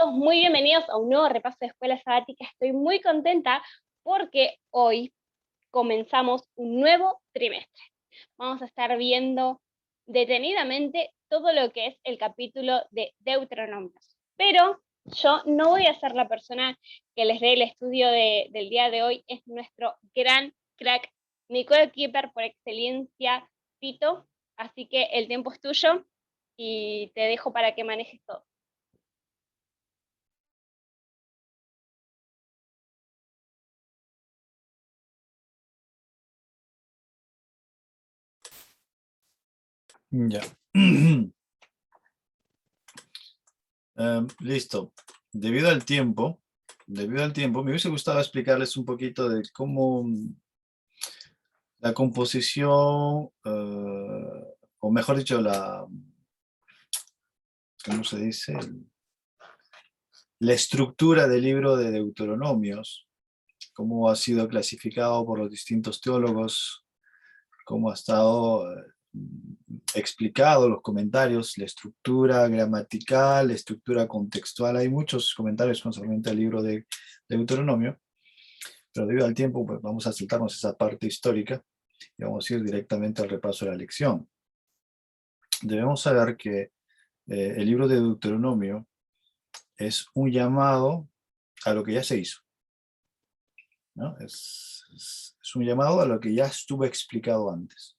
Muy bienvenidos a un nuevo repaso de Escuela Sabática. Estoy muy contenta porque hoy comenzamos un nuevo trimestre. Vamos a estar viendo detenidamente todo lo que es el capítulo de Deuteronomio. Pero yo no voy a ser la persona que les dé el estudio del día de hoy. Es nuestro gran crack, Nicole Kieper, por excelencia, Tito. Así que el tiempo es tuyo y te dejo para que manejes todo. Ya. Listo. Debido al tiempo, me hubiese gustado explicarles un poquito de cómo la composición, o mejor dicho, ¿cómo se dice? La estructura del libro de Deuteronomios, cómo ha sido clasificado por los distintos teólogos, cómo ha estado explicado los comentarios, la estructura gramatical, la estructura contextual. Hay muchos comentarios concernente al libro de Deuteronomio, pero debido al tiempo pues vamos a saltarnos esa parte histórica y vamos a ir directamente al repaso de la lección. Debemos saber que el libro de Deuteronomio es un llamado a lo que ya se hizo, ¿no? Es un llamado a lo que ya estuvo explicado antes.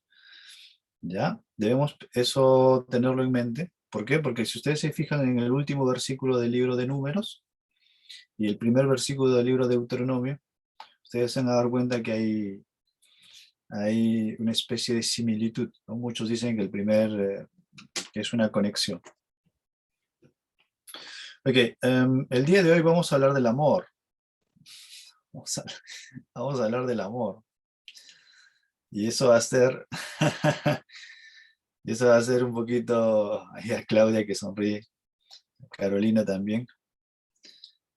¿Ya? Debemos eso tenerlo en mente. ¿Por qué? Porque si ustedes se fijan en el último versículo del libro de Números y el primer versículo del libro de Deuteronomio, ustedes se van a dar cuenta que hay una especie de similitud, ¿no? Muchos dicen que que es una conexión. Ok, el día de hoy vamos a hablar del amor. Vamos a hablar del amor. Y eso va a ser, y eso va a ser un poquito, ahí a Claudia que sonríe, Carolina también.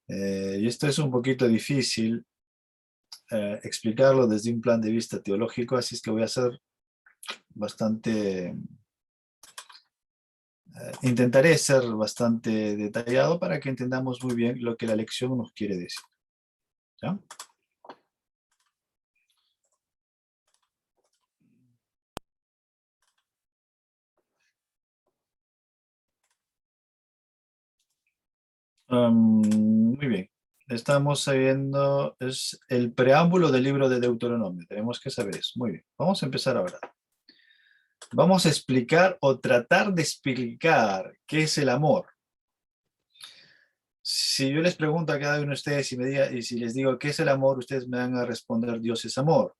Y esto es un poquito difícil explicarlo desde un plan de vista teológico, así es que voy a ser bastante, intentaré ser bastante detallado para que entendamos muy bien lo que la lección nos quiere decir. ¿Ya? Muy bien. Estamos viendo, es el preámbulo del libro de Deuteronomio. Tenemos que saber eso. Muy bien. Vamos a empezar ahora. Vamos a explicar o tratar de explicar qué es el amor. Si yo les pregunto a cada uno de ustedes y si les digo qué es el amor, ustedes me van a responder Dios es amor,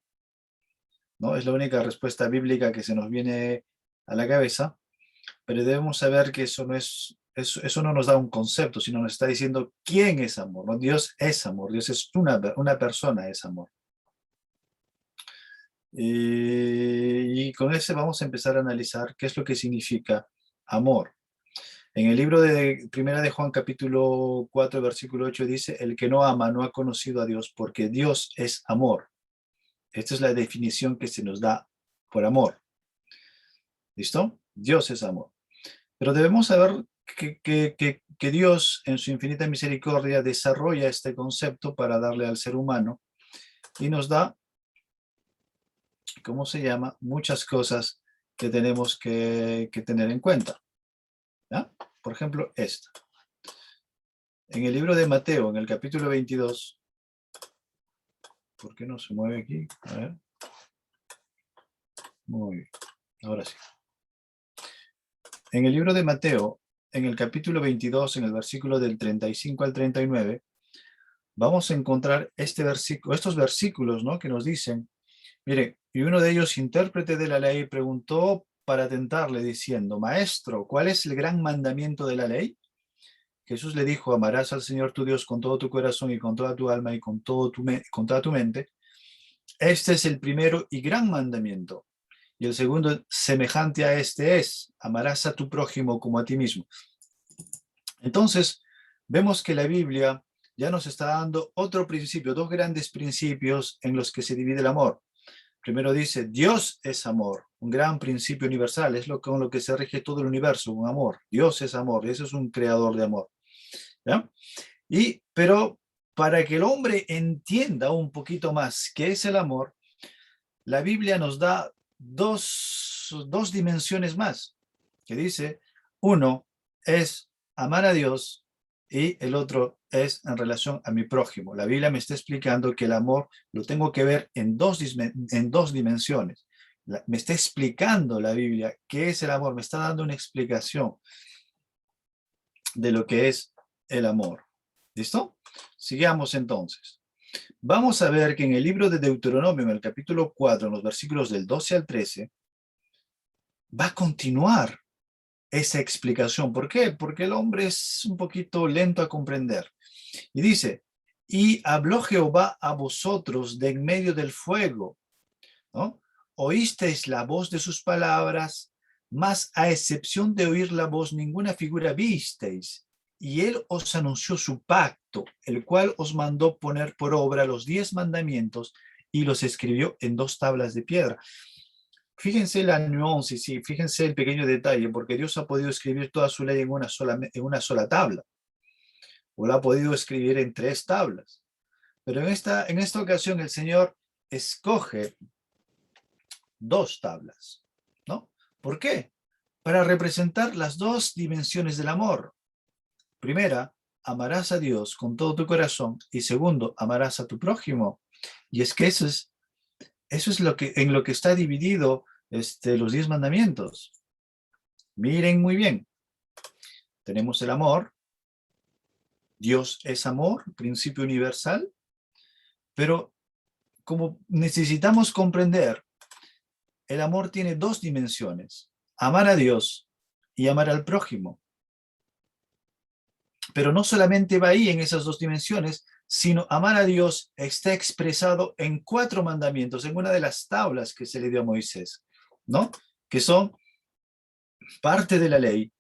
¿no? Es la única respuesta bíblica que se nos viene a la cabeza, pero debemos saber que eso no nos da un concepto, sino nos está diciendo quién es amor, ¿no? Dios es amor, Dios es una persona, es amor. Y con ese vamos a empezar a analizar qué es lo que significa amor. En el libro de Primera de Juan, capítulo 4, versículo 8, dice, el que no ama no ha conocido a Dios, porque Dios es amor. Esta es la definición que se nos da por amor. ¿Listo? Dios es amor. Pero debemos saber que Dios, en su infinita misericordia, desarrolla este concepto para darle al ser humano y nos da, ¿cómo se llama? Muchas cosas que tenemos que tener en cuenta. ¿Ya? Por ejemplo, esta. En el libro de Mateo, en el capítulo 22, ¿por qué no se mueve aquí? A ver. Muy bien. Ahora sí. En el libro de Mateo, en el capítulo 22, en el versículo del 35 al 39, vamos a encontrar estos versículos, ¿no? Que nos dicen, mire, y uno de ellos, intérprete de la ley, preguntó para tentarle diciendo, Maestro, ¿cuál es el gran mandamiento de la ley? Jesús le dijo, amarás al Señor tu Dios con todo tu corazón y con toda tu alma y con toda tu mente. Este es el primero y gran mandamiento. Y el segundo, semejante a este es, amarás a tu prójimo como a ti mismo. Entonces, vemos que la Biblia ya nos está dando otro principio, dos grandes principios en los que se divide el amor. Primero dice, Dios es amor, un gran principio universal, es con lo que se rige todo el universo, un amor. Dios es amor, ese es un creador de amor. ¿ya? Pero para que el hombre entienda un poquito más qué es el amor, la Biblia nos da dos dimensiones más, que dice, uno es amar a Dios y el otro es en relación a mi prójimo. La Biblia me está explicando que el amor lo tengo que ver en dos dimensiones. Me está explicando la Biblia qué es el amor, me está dando una explicación de lo que es el amor. ¿Listo? Sigamos entonces. Vamos a ver que en el libro de Deuteronomio, en el capítulo 4, en los versículos del 12 al 13, va a continuar esa explicación. ¿Por qué? Porque el hombre es un poquito lento a comprender. Y dice, y habló Jehová a vosotros de en medio del fuego, ¿no? Oísteis la voz de sus palabras, mas a excepción de oír la voz, ninguna figura visteis. Y él os anunció su pacto, el cual os mandó poner por obra los 10 mandamientos y los escribió en 2 tablas de piedra. Fíjense la nuance, sí, fíjense el pequeño detalle, porque Dios ha podido escribir toda su ley en una sola tabla, o la ha podido escribir en 3 tablas. Pero en esta ocasión el Señor escoge 2 tablas, ¿no? ¿Por qué? Para representar las 2 dimensiones del amor. Primera, amarás a Dios con todo tu corazón, y segundo, amarás a tu prójimo. Y es que eso es en lo que está dividido los 10 mandamientos. Miren muy bien. Tenemos el amor. Dios es amor, principio universal. Pero como necesitamos comprender, el amor tiene 2 dimensiones. Amar a Dios y amar al prójimo. Pero no solamente va ahí en esas 2 dimensiones, sino amar a Dios está expresado en 4 mandamientos, en una de las tablas que se le dio a Moisés, ¿no? Que son parte de la ley,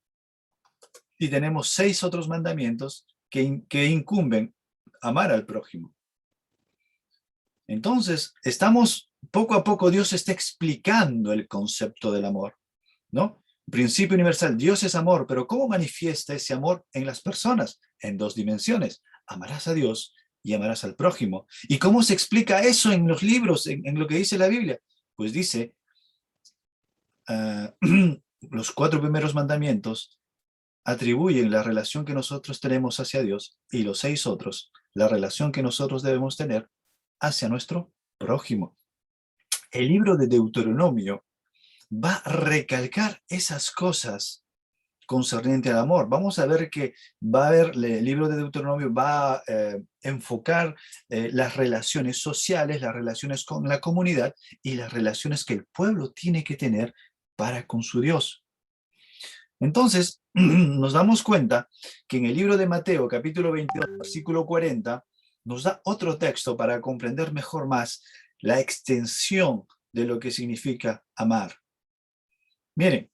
y tenemos 6 otros mandamientos que incumben amar al prójimo. Entonces, poco a poco Dios está explicando el concepto del amor, ¿no? Principio universal, Dios es amor, pero ¿cómo manifiesta ese amor en las personas? En 2 dimensiones. Amarás a Dios y amarás al prójimo. ¿Y cómo se explica eso en los libros, en lo que dice la Biblia? Pues dice, los 4 primeros mandamientos atribuyen la relación que nosotros tenemos hacia Dios, y los 6 otros, la relación que nosotros debemos tener hacia nuestro prójimo. El libro de Deuteronomio va a recalcar esas cosas concerniente al amor. Vamos a ver que el libro de Deuteronomio va a enfocar las relaciones sociales, las relaciones con la comunidad y las relaciones que el pueblo tiene que tener para con su Dios. Entonces, nos damos cuenta que en el libro de Mateo, capítulo 22, versículo 40, nos da otro texto para comprender mejor más la extensión de lo que significa amar. Miren,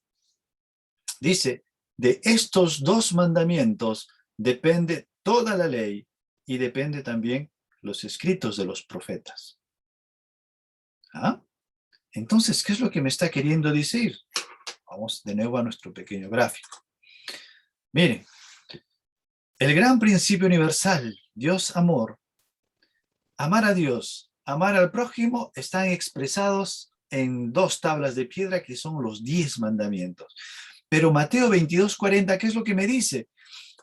dice, de estos 2 mandamientos depende toda la ley y depende también los escritos de los profetas. ¿Ah? Entonces, ¿qué es lo que me está queriendo decir? Vamos de nuevo a nuestro pequeño gráfico. Miren, el gran principio universal, Dios amor, amar a Dios, amar al prójimo, están expresados en 2 tablas de piedra que son los 10 mandamientos. Pero Mateo 22:40, ¿qué es lo que me dice?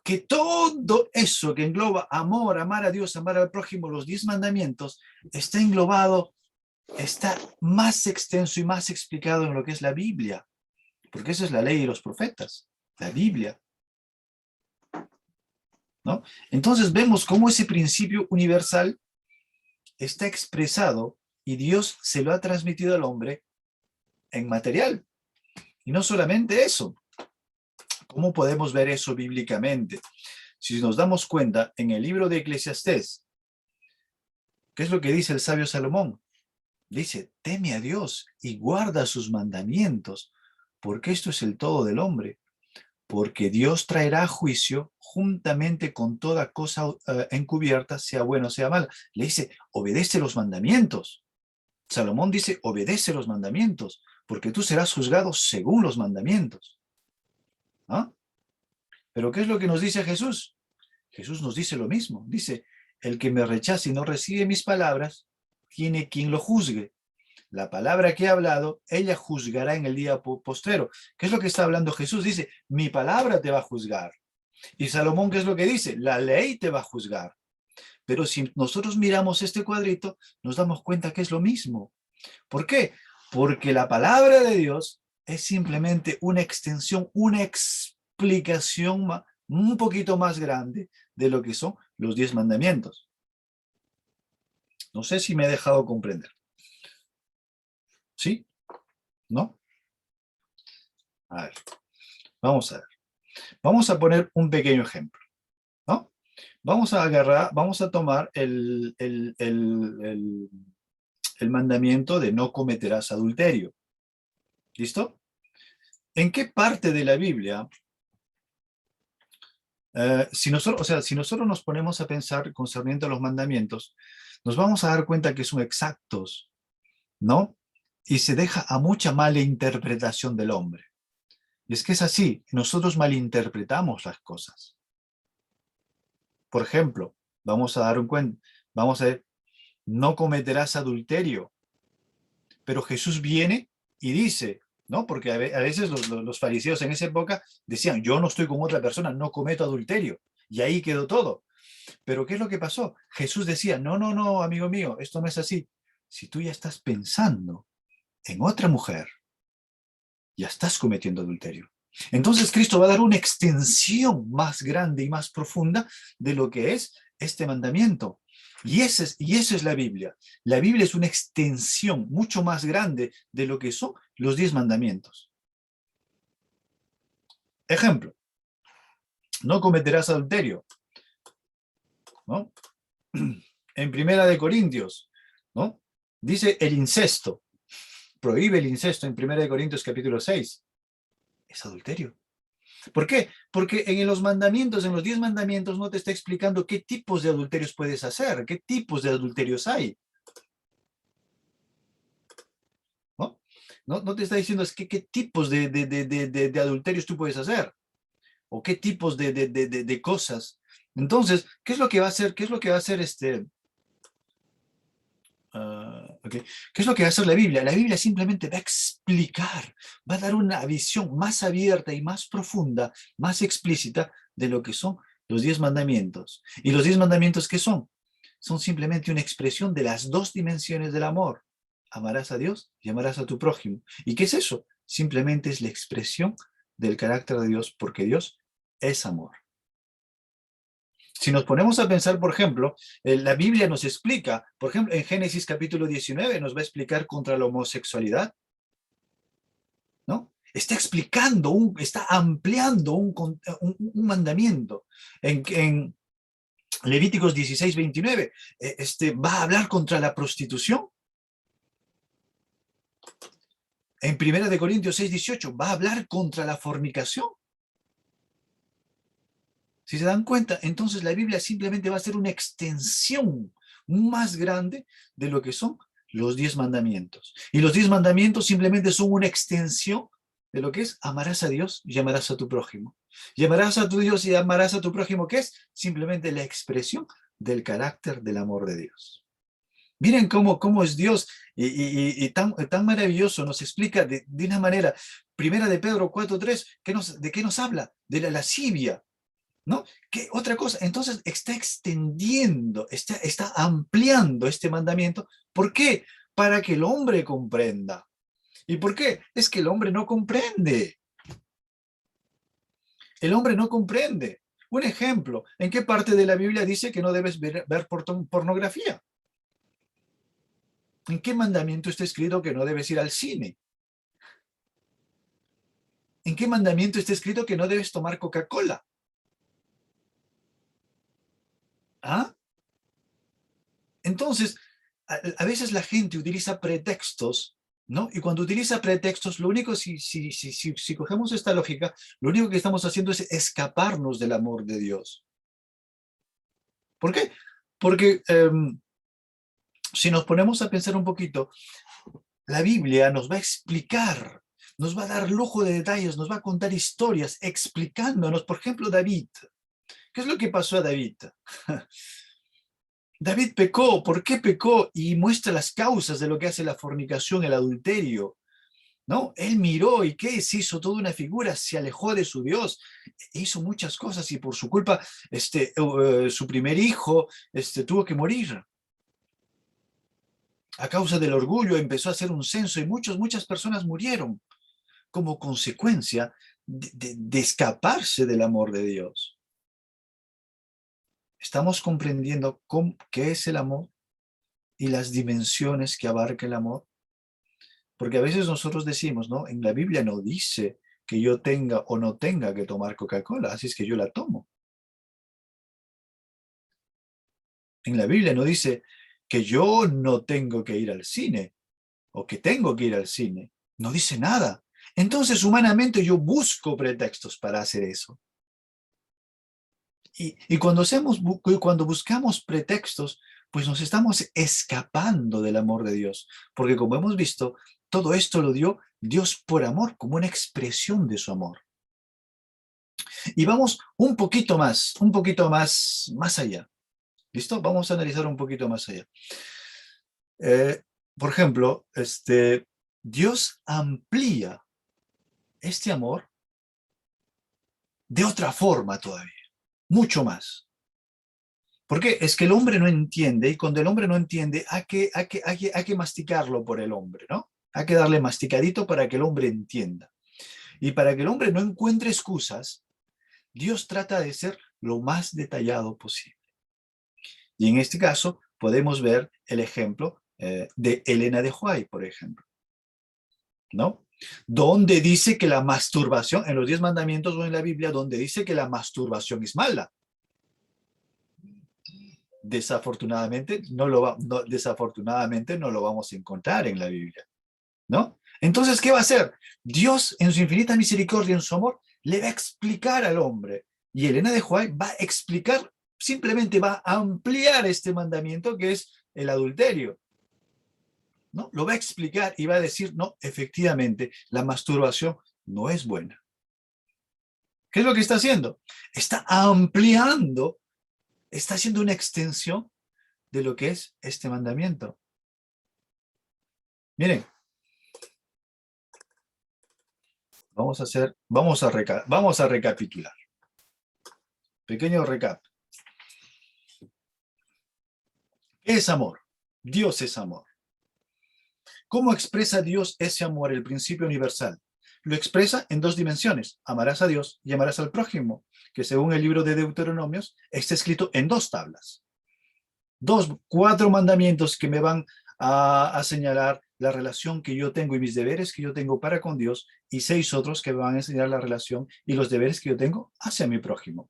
Que todo eso que engloba amor, amar a Dios, amar al prójimo, los 10 mandamientos, está englobado, está más extenso y más explicado en lo que es la Biblia. Porque esa es la ley de los profetas, la Biblia, ¿no? Entonces vemos cómo ese principio universal está expresado y Dios se lo ha transmitido al hombre en material. Y no solamente eso. ¿Cómo podemos ver eso bíblicamente? Si nos damos cuenta, en el libro de Eclesiastés, ¿qué es lo que dice el sabio Salomón? Dice, teme a Dios y guarda sus mandamientos, porque esto es el todo del hombre. Porque Dios traerá juicio juntamente con toda cosa encubierta, sea bueno o sea mala. Le dice, obedece los mandamientos. Salomón dice, obedece los mandamientos, porque tú serás juzgado según los mandamientos. ¿Ah? Pero ¿qué es lo que nos dice Jesús? Jesús nos dice lo mismo. Dice, el que me rechaza y no recibe mis palabras, tiene quien lo juzgue. La palabra que he hablado, ella juzgará en el día postrero. ¿Qué es lo que está hablando Jesús? Dice, mi palabra te va a juzgar. Y Salomón, ¿qué es lo que dice? La ley te va a juzgar. Pero si nosotros miramos este cuadrito, nos damos cuenta que es lo mismo. ¿Por qué? Porque la palabra de Dios es simplemente una extensión, una explicación un poquito más grande de lo que son los 10 mandamientos. No sé si me he dejado comprender. ¿Sí? ¿No? A ver, vamos a ver. Vamos a poner un pequeño ejemplo, ¿no? Vamos a tomar el mandamiento de no cometerás adulterio. ¿Listo? ¿En qué parte de la Biblia, si nosotros nos ponemos a pensar concerniente a los mandamientos, nos vamos a dar cuenta que son exactos, ¿no? Y se deja a mucha mala interpretación del hombre. Y es que es así, nosotros malinterpretamos las cosas. Por ejemplo, vamos a ver, no cometerás adulterio. Pero Jesús viene y dice, ¿no? Porque a veces los fariseos en esa época decían, yo no estoy con otra persona, no cometo adulterio. Y ahí quedó todo. Pero ¿qué es lo que pasó? Jesús decía, no, no, no, amigo mío, esto no es así. Si tú ya estás pensando en otra mujer, ya estás cometiendo adulterio. Entonces Cristo va a dar una extensión más grande y más profunda de lo que es este mandamiento. Y esa es la Biblia. La Biblia es una extensión mucho más grande de lo que son los 10 mandamientos. Ejemplo, no cometerás adulterio, ¿no? En Primera de Corintios, ¿no? Dice el incesto, prohíbe el incesto en Primera de Corintios capítulo 6. Es adulterio. ¿Por qué? Porque en los mandamientos, en los 10 mandamientos, no te está explicando qué tipos de adulterios puedes hacer, qué tipos de adulterios hay. ¿No? No te está diciendo es que, qué tipos de adulterios tú puedes hacer, o qué tipos de cosas. Entonces, ¿qué es lo que va a hacer? ¿Qué es lo que va a hacer okay. ¿Qué es lo que va a hacer la Biblia? La Biblia simplemente va a explicar, va a dar una visión más abierta y más profunda, más explícita de lo que son los 10 mandamientos. ¿Y los 10 mandamientos qué son? Son simplemente una expresión de las dos dimensiones del amor. Amarás a Dios y amarás a tu prójimo. ¿Y qué es eso? Simplemente es la expresión del carácter de Dios, porque Dios es amor. Si nos ponemos a pensar, por ejemplo, la Biblia nos explica, por ejemplo, en Génesis capítulo 19 nos va a explicar contra la homosexualidad, ¿no? Está explicando, está ampliando un mandamiento. En Levíticos 16, 29, va a hablar contra la prostitución. En 1 Corintios 6, 18, va a hablar contra la fornicación. Si se dan cuenta, entonces la Biblia simplemente va a ser una extensión más grande de lo que son los 10 mandamientos. Y los 10 mandamientos simplemente son una extensión de lo que es amarás a Dios y amarás a tu prójimo. Y amarás a tu Dios y amarás a tu prójimo, que es simplemente la expresión del carácter del amor de Dios. Miren cómo es Dios y tan maravilloso, nos explica de una manera. Primera de Pedro 4:3, ¿de qué nos habla? De la lascivia, ¿no? ¿Qué otra cosa? Entonces está extendiendo, está ampliando este mandamiento. ¿Por qué? Para que el hombre comprenda. ¿Y por qué? Es que el hombre no comprende. El hombre no comprende. Un ejemplo, ¿en qué parte de la Biblia dice que no debes ver pornografía? ¿En qué mandamiento está escrito que no debes ir al cine? ¿En qué mandamiento está escrito que no debes tomar Coca-Cola? ¿Ah? Entonces, a veces la gente utiliza pretextos, ¿no? Y cuando utiliza pretextos, lo único, si cogemos esta lógica, lo único que estamos haciendo es escaparnos del amor de Dios. ¿Por qué? Porque si nos ponemos a pensar un poquito, la Biblia nos va a explicar, nos va a dar lujo de detalles, nos va a contar historias explicándonos, por ejemplo, David. ¿Qué es lo que pasó a David? David pecó. ¿Por qué pecó? Y muestra las causas de lo que hace la fornicación, el adulterio. ¿No? Él miró y ¿qué? Se hizo toda una figura, se alejó de su Dios, hizo muchas cosas y por su culpa su primer hijo tuvo que morir. A causa del orgullo empezó a hacer un censo y muchas personas murieron como consecuencia de escaparse del amor de Dios. ¿Estamos comprendiendo qué es el amor y las dimensiones que abarca el amor? Porque a veces nosotros decimos, ¿no? En la Biblia no dice que yo tenga o no tenga que tomar Coca-Cola, así es que yo la tomo. En la Biblia no dice que yo no tengo que ir al cine o que tengo que ir al cine. No dice nada. Entonces, humanamente yo busco pretextos para hacer eso. Y cuando buscamos pretextos, pues nos estamos escapando del amor de Dios. Porque como hemos visto, todo esto lo dio Dios por amor, como una expresión de su amor. Y vamos un poquito más allá. ¿Listo? Vamos a analizar un poquito más allá. Por ejemplo, Dios amplía este amor de otra forma todavía, mucho más. Porque es que el hombre no entiende, y cuando el hombre no entiende, hay que masticarlo por el hombre, ¿no? Hay que darle masticadito para que el hombre entienda. Y para que el hombre no encuentre excusas, Dios trata de ser lo más detallado posible. Y en este caso podemos ver el ejemplo de Elena de White, por ejemplo, ¿no? Donde dice que la masturbación, en los 10 mandamientos o en la Biblia, donde dice que la masturbación es mala. Desafortunadamente desafortunadamente no lo vamos a encontrar en la Biblia, ¿no? Entonces, ¿qué va a hacer? Dios, en su infinita misericordia, en su amor, le va a explicar al hombre. Y Elena de White va a explicar, simplemente va a ampliar este mandamiento que es el adulterio, ¿no? Lo va a explicar y va a decir, no, efectivamente, la masturbación no es buena. ¿Qué es lo que está haciendo? Está ampliando, está haciendo una extensión de lo que es este mandamiento. Miren, vamos a recapitular. Pequeño recap. ¿Qué es amor? Dios es amor. ¿Cómo expresa Dios ese amor, el principio universal? Lo expresa en 2 dimensiones. Amarás a Dios y amarás al prójimo, que según el libro de Deuteronomios está escrito en 2 tablas. 4 mandamientos que me van a señalar la relación que yo tengo y mis deberes que yo tengo para con Dios, y 6 otros que me van a enseñar la relación y los deberes que yo tengo hacia mi prójimo.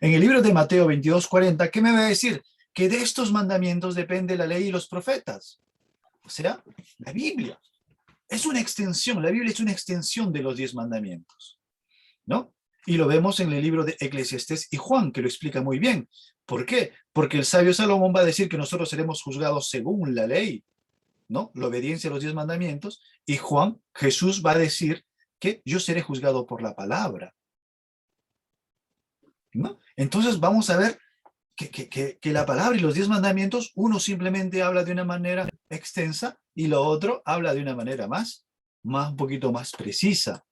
En el libro de Mateo 22:40, ¿qué me va a decir? Que de estos mandamientos depende la ley y los profetas. O sea, la Biblia. Es una extensión, la Biblia es una extensión de los 10 mandamientos, ¿no? Y lo vemos en el libro de Eclesiastés y Juan, que lo explica muy bien. ¿Por qué? Porque el sabio Salomón va a decir que nosotros seremos juzgados según la ley, ¿no? La obediencia a los 10 mandamientos. Y Jesús va a decir que yo seré juzgado por la palabra, ¿no? Entonces vamos a ver que la palabra y los 10 mandamientos, uno simplemente habla de una manera extensa y lo otro habla de una manera un poquito más precisa.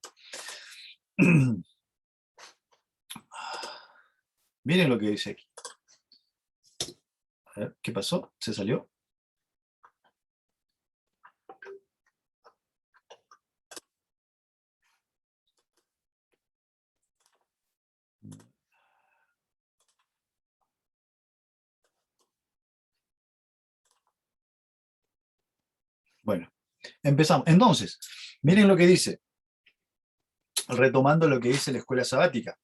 Miren lo que dice aquí. A ver, ¿qué pasó? ¿Se salió? Bueno, empezamos. Entonces, miren lo que dice, retomando lo que dice la escuela sabática,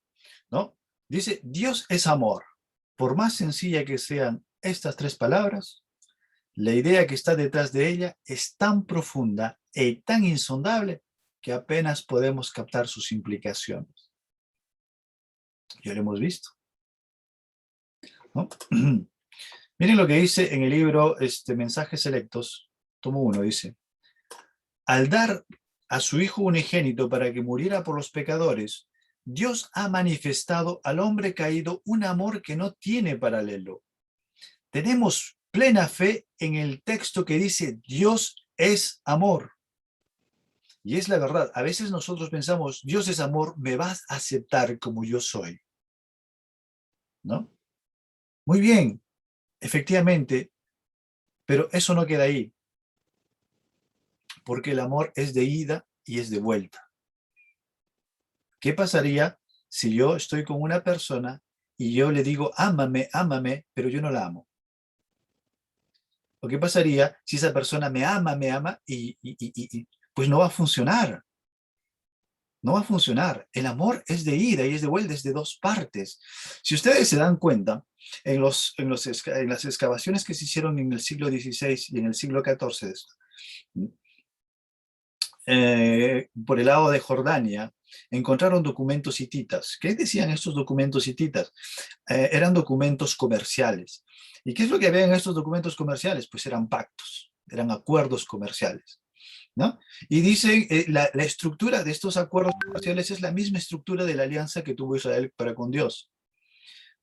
¿no? Dice, Dios es amor. Por más sencilla que sean estas 3 palabras, la idea que está detrás de ella es tan profunda y tan insondable que apenas podemos captar sus implicaciones. Ya lo hemos visto, ¿no? Miren lo que dice en el libro Mensajes Selectos, tomo 1, dice, al dar a su Hijo unigénito para que muriera por los pecadores, Dios ha manifestado al hombre caído un amor que no tiene paralelo. Tenemos plena fe en el texto que dice Dios es amor. Y es la verdad. A veces nosotros pensamos, Dios es amor, me vas a aceptar como yo soy, ¿no? Muy bien, efectivamente, pero eso no queda ahí, porque el amor es de ida y es de vuelta. ¿Qué pasaría si yo estoy con una persona y yo le digo, ámame, ámame, pero yo no la amo? ¿O qué pasaría si esa persona me ama y pues no va a funcionar? No va a funcionar. El amor es de ida y es de vuelta, es de dos partes. Si ustedes se dan cuenta, en las excavaciones que se hicieron en el siglo XVI y en el siglo XIV, por el lado de Jordania, encontraron documentos hititas. ¿Qué decían estos documentos hititas? Eran documentos comerciales. ¿Y qué es lo que había en estos documentos comerciales? Pues eran pactos, eran acuerdos comerciales, ¿no? Y dicen, la estructura de estos acuerdos comerciales es la misma estructura de la alianza que tuvo Israel para con Dios.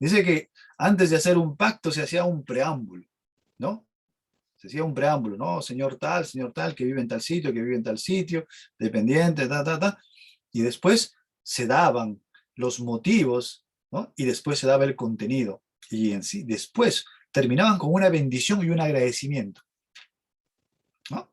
Dice que antes de hacer un pacto se hacía un preámbulo, ¿no? Se hacía un preámbulo, ¿no? Señor tal, que vive en tal sitio, que vive en tal sitio, dependiente, y después se daban los motivos, ¿no? Y después se daba el contenido. Y en sí, después terminaban con una bendición y un agradecimiento, ¿no?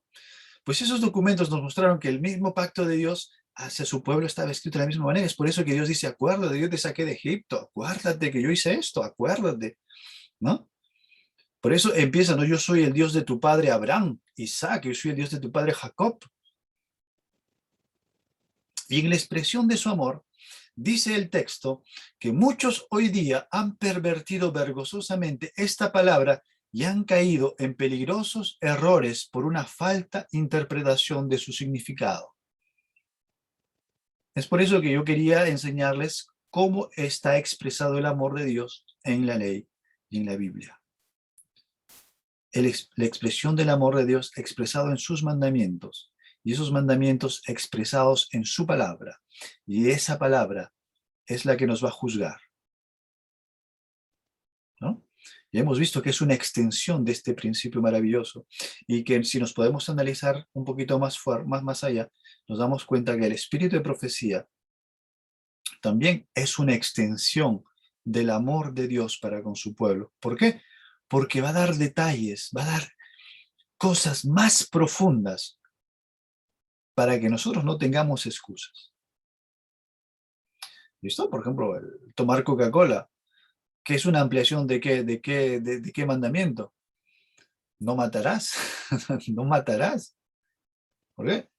Pues esos documentos nos mostraron que el mismo pacto de Dios hacia su pueblo estaba escrito de la misma manera. Es por eso que Dios dice, acuérdate, yo te saqué de Egipto, acuérdate que yo hice esto, acuérdate, ¿no? Por eso empieza, ¿no? Yo soy el Dios de tu padre Abraham, Isaac, yo soy el Dios de tu padre Jacob. Y en la expresión de su amor, dice el texto que muchos hoy día han pervertido vergonzosamente esta palabra y han caído en peligrosos errores por una falta interpretación de su significado. Es por eso que yo quería enseñarles cómo está expresado el amor de Dios en la ley y en la Biblia. La expresión del amor de Dios expresado en sus mandamientos y esos mandamientos expresados en su palabra. Y esa palabra es la que nos va a juzgar, ¿no? Ya hemos visto que es una extensión de este principio maravilloso y que si nos podemos analizar un poquito más allá, nos damos cuenta que el espíritu de profecía también es una extensión del amor de Dios para con su pueblo. ¿Por qué? Porque va a dar detalles, va a dar cosas más profundas para que nosotros no tengamos excusas. ¿Listo? Por ejemplo, el tomar Coca-Cola, que es una ampliación de qué mandamiento. No matarás, no matarás. ¿Por qué?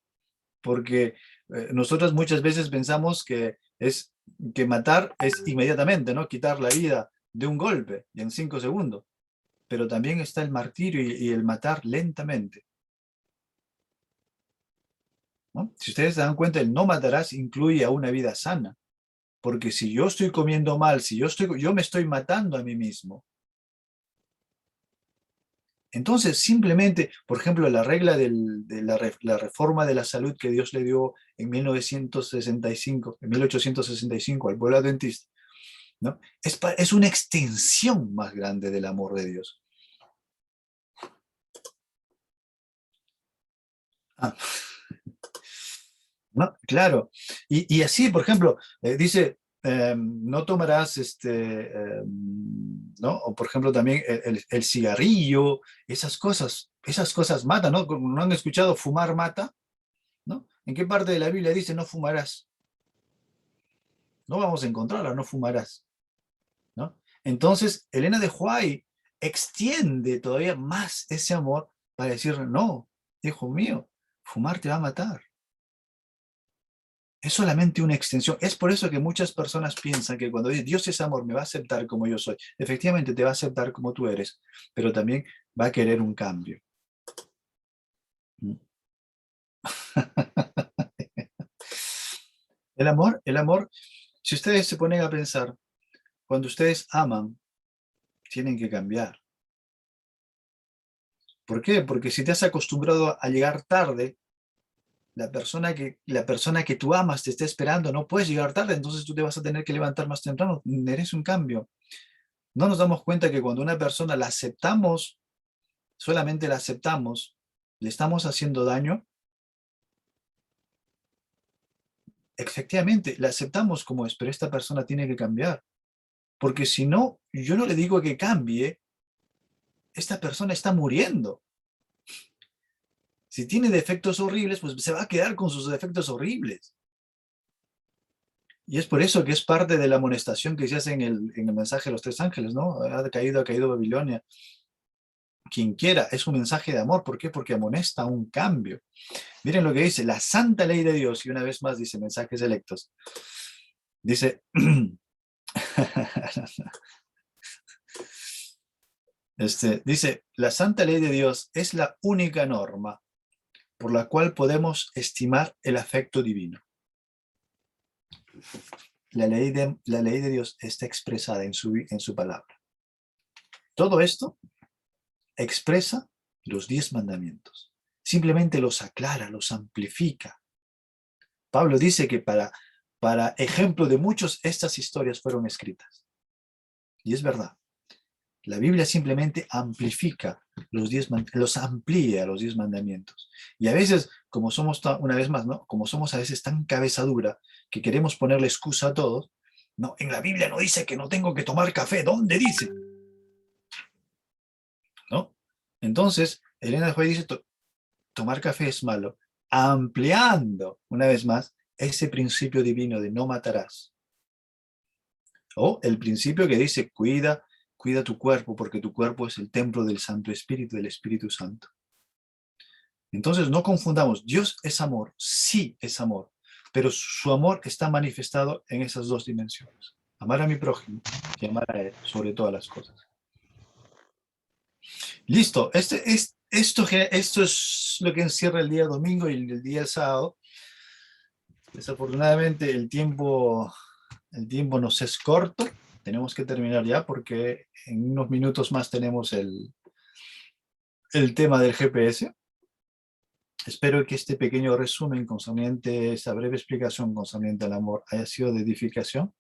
Porque nosotros muchas veces pensamos que matar es inmediatamente, ¿no? Quitar la vida de un golpe y en 5 segundos. Pero también está el martirio y el matar lentamente, ¿no? Si ustedes se dan cuenta, el no matarás incluye a una vida sana. Porque si yo estoy comiendo mal, si yo me estoy matando a mí mismo. Entonces, simplemente, por ejemplo, la regla de la reforma de la salud que Dios le dio en 1965, en 1865 al pueblo adventista, ¿no? Es una extensión más grande del amor de Dios. Ah, ¿no? Claro. Y así, por ejemplo, dice, no tomarás, ¿no? O por ejemplo también el cigarrillo, esas cosas matan, ¿no? ¿No han escuchado fumar mata? ¿No? ¿En qué parte de la Biblia dice no fumarás? No vamos a encontrarla, no fumarás, ¿no? Entonces, Elena de Huay extiende todavía más ese amor para decir, no, hijo mío, fumar te va a matar. Es solamente una extensión. Es por eso que muchas personas piensan que cuando Dios es amor, me va a aceptar como yo soy. Efectivamente, te va a aceptar como tú eres, pero también va a querer un cambio. El amor, si ustedes se ponen a pensar, cuando ustedes aman, tienen que cambiar. ¿Por qué? Porque si te has acostumbrado a llegar tarde, la persona que tú amas te está esperando, no puedes llegar tarde, entonces tú te vas a tener que levantar más temprano, merece un cambio. No nos damos cuenta que cuando una persona la aceptamos, solamente la aceptamos, le estamos haciendo daño. Efectivamente, la aceptamos como es, pero esta persona tiene que cambiar. Porque si no, yo no le digo que cambie, esta persona está muriendo. Si tiene defectos horribles, pues se va a quedar con sus defectos horribles. Y es por eso que es parte de la amonestación que se hace en el mensaje de los tres ángeles, ¿no? Ha caído Babilonia. Quien quiera, es un mensaje de amor. ¿Por qué? Porque amonesta a un cambio. Miren lo que dice, la santa ley de Dios, y una vez más dice, mensajes electos. Dice, dice, la santa ley de Dios es la única norma por la cual podemos estimar el afecto divino. La ley de Dios está expresada en su palabra. Todo esto expresa los 10 mandamientos. Simplemente los aclara, los amplifica. Pablo dice que para ejemplo de muchos, estas historias fueron escritas. Y es verdad. La Biblia simplemente amplifica los amplía los 10 mandamientos. Y a veces, como somos, una vez más, ¿no? Como somos a veces tan cabeza dura que queremos ponerle excusa a todos, no, en la Biblia no dice que no tengo que tomar café, ¿dónde dice? ¿No? Entonces, Elena de White dice, tomar café es malo, ampliando, una vez más, ese principio divino de no matarás. O el principio que dice, cuida tu cuerpo, porque tu cuerpo es el templo del Santo Espíritu, del Espíritu Santo. Entonces, no confundamos, Dios es amor, sí es amor, pero su amor está manifestado en esas dos dimensiones. Amar a mi prójimo y amar a él sobre todas las cosas. Listo, esto es lo que encierra el día domingo y el día sábado. Desafortunadamente el tiempo nos es corto. Tenemos que terminar ya porque en unos minutos más tenemos el tema del GPS. Espero que este pequeño resumen concerniente, esta breve explicación concerniente al amor haya sido de edificación.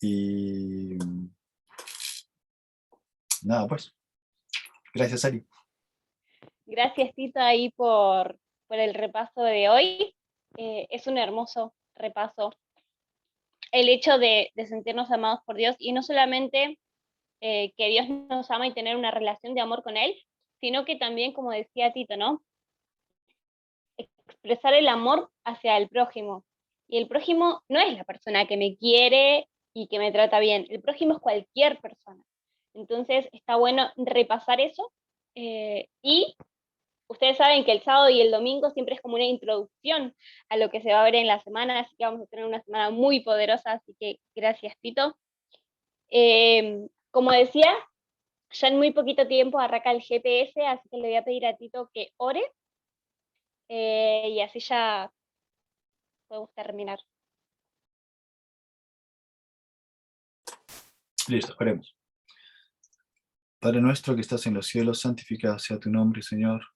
Y nada, pues. Gracias, Ari. Gracias, Tito, ahí por el repaso de hoy. Es un hermoso repaso. El hecho de sentirnos amados por Dios y no solamente que Dios nos ama y tener una relación de amor con Él, sino que también, como decía Tito, ¿no? Expresar el amor hacia el prójimo. Y el prójimo no es la persona que me quiere y que me trata bien. El prójimo es cualquier persona. Entonces está bueno repasar eso. Y ustedes saben que el sábado y el domingo siempre es como una introducción a lo que se va a ver en la semana, así que vamos a tener una semana muy poderosa, así que gracias, Tito. Como decía, ya en muy poquito tiempo arranca el GPS, así que le voy a pedir a Tito que ore y así ya podemos terminar. Listo, oremos. Padre nuestro que estás en los cielos, santificado sea tu nombre, Señor.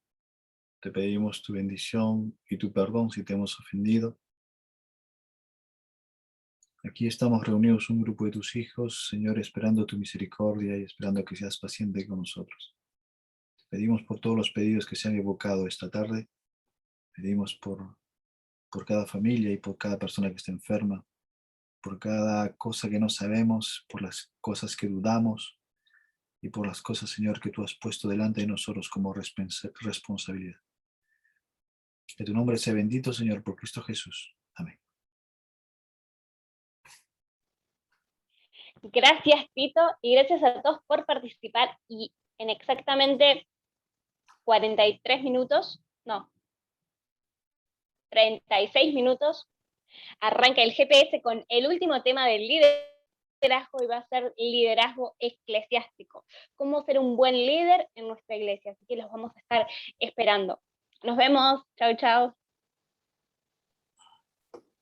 Te pedimos tu bendición y tu perdón si te hemos ofendido. Aquí estamos reunidos un grupo de tus hijos, Señor, esperando tu misericordia y esperando que seas paciente con nosotros. Te pedimos por todos los pedidos que se han evocado esta tarde. Pedimos por cada familia y por cada persona que está enferma, por cada cosa que no sabemos, por las cosas que dudamos y por las cosas, Señor, que tú has puesto delante de nosotros como responsabilidad. Que tu nombre sea bendito, Señor, por Cristo Jesús. Amén. Gracias, Tito, y gracias a todos por participar. Y en exactamente 43 minutos, no, 36 minutos, arranca el GPS con el último tema del liderazgo y va a ser liderazgo eclesiástico. Cómo ser un buen líder en nuestra iglesia. Así que los vamos a estar esperando. Nos vemos. Chau, chau.